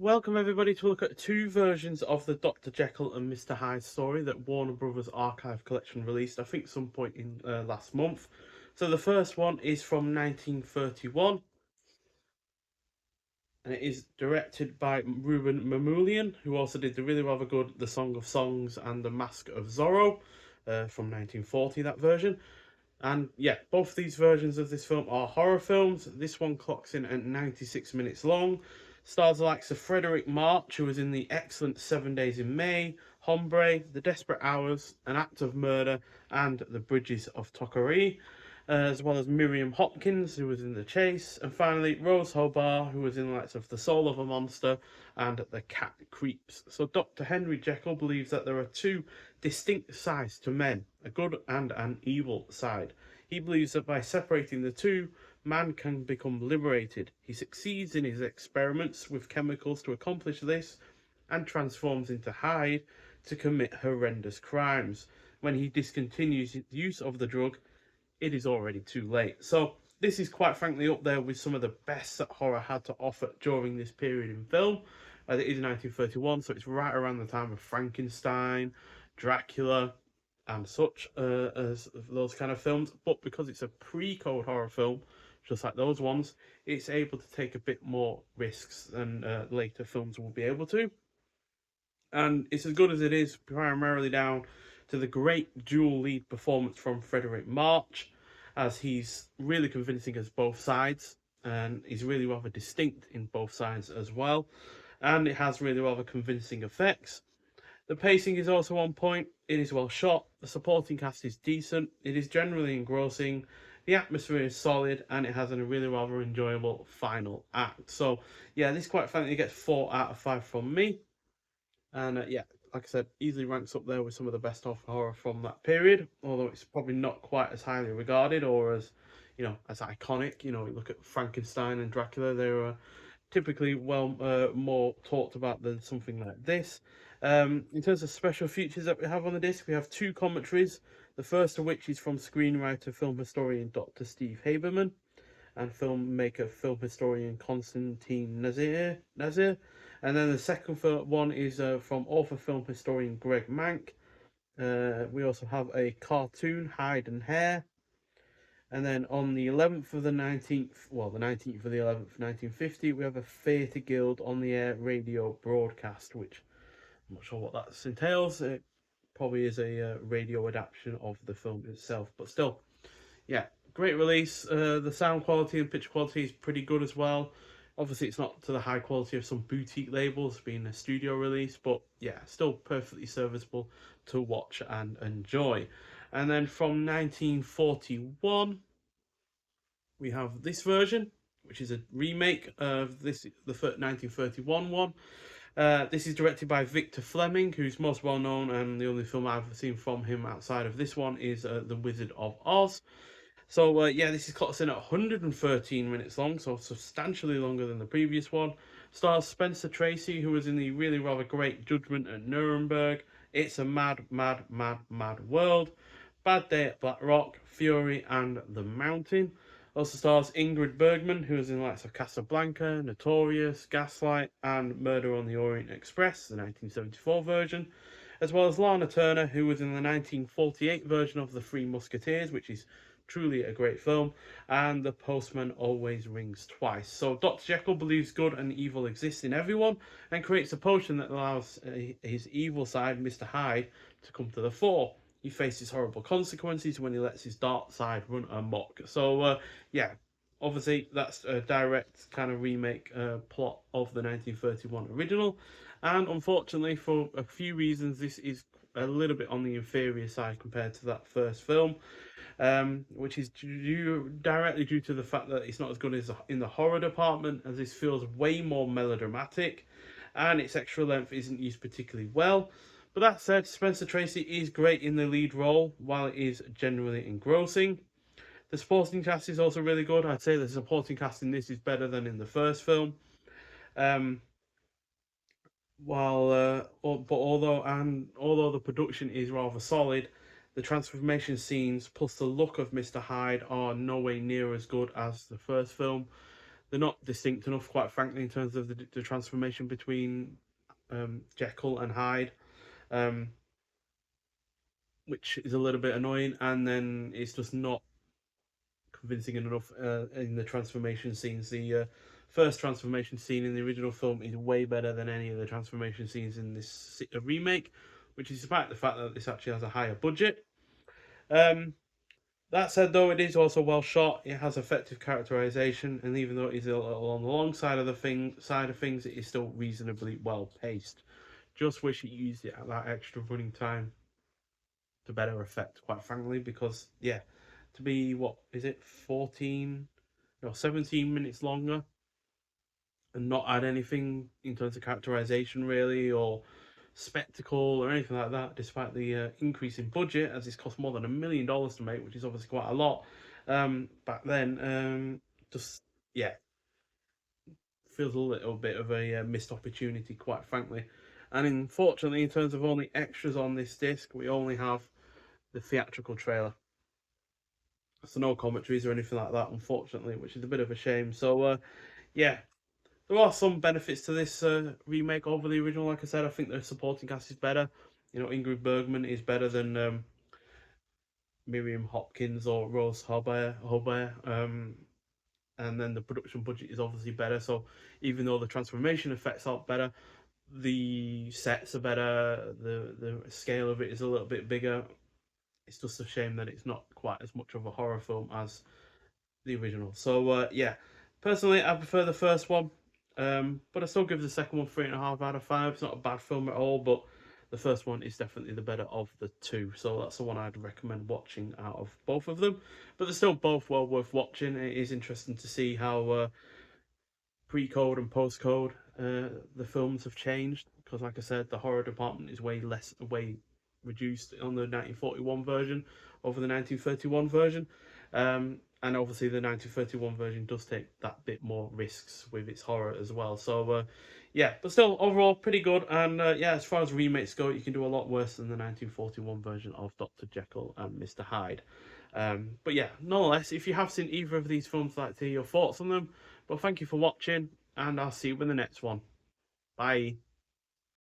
Welcome everybody to look at two versions of the Dr. Jekyll and Mr. Hyde story that Warner Brothers Archive Collection released, I think some point in last month. So the first one is from 1931, and it is directed by Ruben Mamoulian, who also did the really rather good The Song of Songs and The Mask of Zorro from 1940, that version. And yeah, both these versions of this film are horror films. This one clocks in at 96 minutes long. Stars the likes of Frederick March, who was in the excellent 7 Days in May, Hombre, The Desperate Hours, An Act of Murder, and The Bridges of Tockari, as well as Miriam Hopkins, who was in The Chase, and finally Rose Hobart, who was in the likes of The Soul of a Monster and The Cat Creeps. So Dr. Henry Jekyll believes that there are two distinct sides to men, a good and an evil side. He believes that by separating the two, man can become liberated. He succeeds in his experiments with chemicals to accomplish this and transforms into Hyde to commit horrendous crimes. When he discontinues the use of the drug, it is already too late. So this is quite frankly up there with some of the best that horror had to offer during this period in film. It is 1931, so it's right around the time of Frankenstein, Dracula, and such as those kind of films. But because it's a pre-code horror film, just like those ones, it's able to take a bit more risks than later films will be able to. And it's as good as it is primarily down to the great dual lead performance from Frederick March, as he's really convincing as both sides, and he's really rather distinct in both sides as well, and it has really rather convincing effects. The pacing is also on point, it is well shot, the supporting cast is decent, it is generally engrossing, the atmosphere is solid, and it has a really rather enjoyable final act. So yeah, this quite frankly gets 4 out of 5 from me. And yeah, like I said, easily ranks up there with some of the best of horror from that period. Although it's probably not quite as highly regarded or as, as iconic. You look at Frankenstein and Dracula; they were typically more talked about than something like this. In terms of special features that we have on the disc, we have two commentaries. The first of which is from screenwriter, film historian Dr. Steve Haberman and filmmaker, film historian Konstantin Nazir. And then the second one is from author, film historian Greg Mank. We also have a cartoon, Hyde and Hare. And then on the 11th of the 19th, well, the 19th of the 11th, 1950, we have a Theatre Guild on the air radio broadcast, which I'm not sure what that entails. It probably is a radio adaptation of the film itself, but still, yeah, great release. The sound quality and picture quality is pretty good as well. Obviously, it's not to the high quality of some boutique labels being a studio release, but yeah, still perfectly serviceable to watch and enjoy. And then from 1941, we have this version, which is a remake of the 1931 one. This is directed by Victor Fleming, who's most well known, and the only film I've seen from him outside of this one is The Wizard of Oz. So yeah, this is clocks in at 113 minutes long, so substantially longer than the previous one. Stars Spencer Tracy, who was in the really rather great Judgment at Nuremberg, It's a Mad, Mad, Mad, Mad World, Bad Day at Black Rock, Fury, and The Mountain. Also stars Ingrid Bergman, who was in the likes of Casablanca, Notorious, Gaslight, and Murder on the Orient Express, the 1974 version, as well as Lana Turner, who was in the 1948 version of The Three Musketeers, which is truly a great film, and The Postman Always Rings Twice. So Dr. Jekyll believes good and evil exist in everyone and creates a potion that allows his evil side, Mr. Hyde, to come to the fore. He faces horrible consequences when he lets his dark side run amok. So, yeah, obviously that's a direct kind of remake plot of the 1931 original. And unfortunately, for a few reasons, this is a little bit on the inferior side compared to that first film, which is directly due to the fact that it's not as good as in the horror department, as this feels way more melodramatic, and its extra length isn't used particularly well. But that said, Spencer Tracy is great in the lead role, while it is generally engrossing. The supporting cast is also really good. I'd say the supporting cast in this is better than in the first film. Um, although the production is rather solid, the transformation scenes plus the look of Mr. Hyde are no way near as good as the first film. they're not distinct enough, quite frankly, in terms of the transformation between Jekyll and Hyde, um, which is a little bit annoying. And then it's just not convincing enough in the transformation scenes. The first transformation scene in the original film is way better than any of the transformation scenes in this remake, which is despite the fact that this actually has a higher budget. Um, that said, though, it is also well shot. It has effective characterization, and even though it is a little on the long side of things, it is still reasonably well paced. Just wish it used it at that extra running time to better effect, quite frankly, because yeah, to be what is it, 14 or 17 minutes longer and not add anything in terms of characterization really or spectacle or anything like that, despite the increase in budget, as it's cost more than $1 million to make, which is obviously quite a lot back then. Just yeah, feels a little bit of a missed opportunity, quite frankly. And unfortunately, in terms of only extras on this disc, we only have the theatrical trailer. So no commentaries or anything like that, unfortunately, which is a bit of a shame. So yeah, there are some benefits to this remake over the original. Like I said, I think the supporting cast is better. You know, Ingrid Bergman is better than Miriam Hopkins or Rose Hobart. And then the production budget is obviously better. So even though the transformation effects are better, the sets are better. The scale of it is a little bit bigger. It's just a shame that it's not quite as much of a horror film as the original. So yeah, personally, I prefer the first one, but I still give the second one 3.5 out of 5. It's not a bad film at all, but the first one is definitely the better of the two. So that's the one I'd recommend watching out of both of them. But they're still both well worth watching. It is interesting to see how pre-code and post-code the films have changed, because like I said, the horror department is way reduced on the 1941 version over the 1931 version. And obviously the 1931 version does take that bit more risks with its horror as well. So yeah, but still overall pretty good. And yeah, as far as remakes go, you can do a lot worse than the 1941 version of Dr. Jekyll and Mr. Hyde. But yeah, nonetheless, if you have seen either of these films, I'd like to hear your thoughts on them. But thank you for watching, and I'll see you in the next one. Bye.